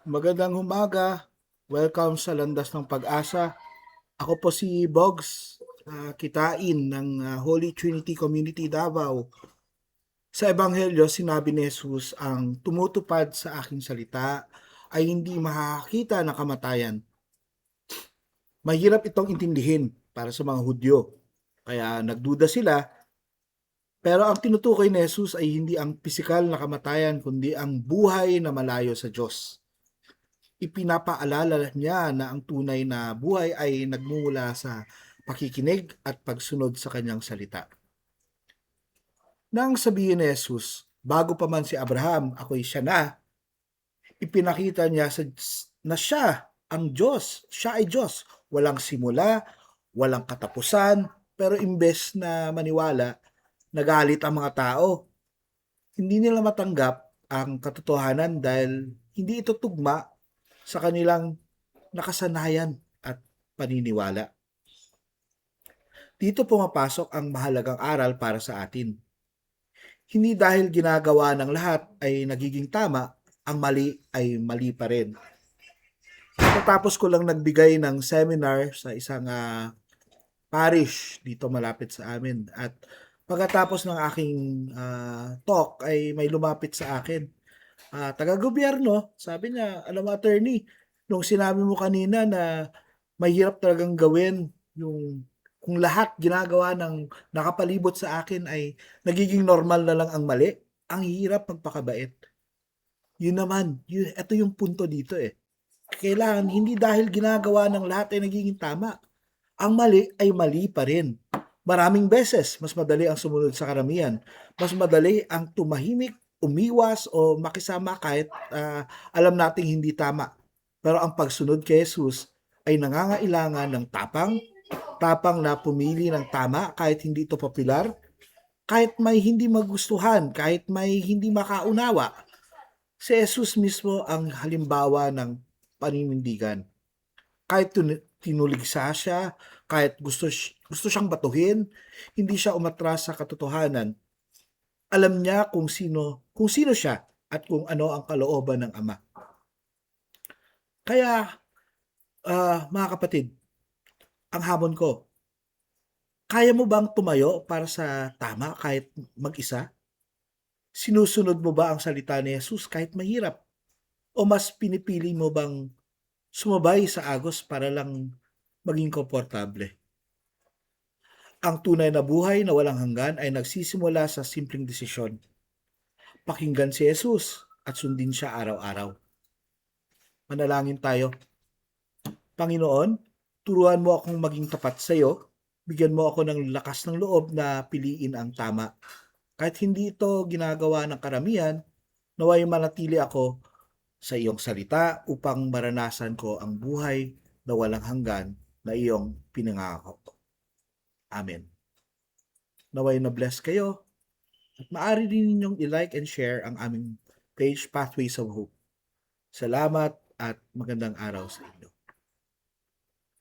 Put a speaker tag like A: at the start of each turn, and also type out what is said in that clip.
A: Magandang umaga. Welcome sa Landas ng Pag-asa. Ako po si Bogs, Kitain ng Holy Trinity Community Davao. Sa Ebanghelyo, sinabi ni Jesus, ang tumutupad sa aking salita ay hindi makakakita ng kamatayan. Mahirap itong intindihin para sa mga Hudyo. Kaya nagduda sila, pero ang tinutukoy ni Jesus ay hindi ang pisikal na kamatayan, kundi ang buhay na malayo sa Diyos. Ipinapaalala niya na ang tunay na buhay ay nagmumula sa pakikinig at pagsunod sa kanyang salita. Nang sabihin ni Jesus, bago pa man si Abraham, ako'y siya na, ipinakita niya na siya ang Diyos. Siya ay Diyos. Walang simula, walang katapusan, pero imbes na maniwala, nagalit ang mga tao. Hindi nila matanggap ang katotohanan dahil hindi ito tugma sa kanilang nakasanayan at paniniwala. Dito pumapasok ang mahalagang aral para sa atin. Hindi dahil ginagawa ng lahat ay nagiging tama, ang mali ay mali pa rin. Pagkatapos ko lang nagbigay ng seminar sa isang parish dito malapit sa amin. At pagkatapos ng aking talk ay may lumapit sa akin. Taga-gobyerno, sabi niya, alam mo attorney, nung sinabi mo kanina na mahirap talagang gawin yung kung lahat ginagawa ng nakapalibot sa akin ay nagiging normal na lang ang mali, ang hirap magpakabait. Yun naman, ito yung punto dito eh. Kailangan, hindi dahil ginagawa ng lahat ay nagiging tama. Ang mali ay mali pa rin. Maraming beses, mas madali ang sumunod sa karamihan. Mas madali ang tumahimik, umiwas o makisama kahit alam nating hindi tama. Pero ang pagsunod kay Jesus ay nangangailangan ng tapang na pumili ng tama kahit hindi ito popular, kahit may hindi magustuhan, kahit may hindi makaunawa. Si Jesus mismo ang halimbawa ng paninindigan. Kahit tinuligsa siya, kahit gusto siyang batuhin, hindi siya umatras sa katotohanan. Alam niya kung sino siya at kung ano ang kalooban ng Ama. Kaya, mga kapatid, ang hamon ko, kaya mo bang tumayo para sa tama kahit mag-isa? Sinusunod mo ba ang salita ni Jesus kahit mahirap? O mas pinipili mo bang sumabay sa agos para lang maging komportable? Ang tunay na buhay na walang hanggan ay nagsisimula sa simpleng desisyon. Pakinggan si Jesus at sundin siya araw-araw. Manalangin tayo. Panginoon, turuan mo akong maging tapat sa iyo. Bigyan mo ako ng lakas ng loob na piliin ang tama. Kahit hindi ito ginagawa ng karamihan, naway manatili ako sa iyong salita upang maranasan ko ang buhay na walang hanggan na iyong pinangako. Amen. Naway na bless kayo at maaari din ninyong i-like and share ang aming page Pathways of Hope. Salamat at magandang araw sa inyo.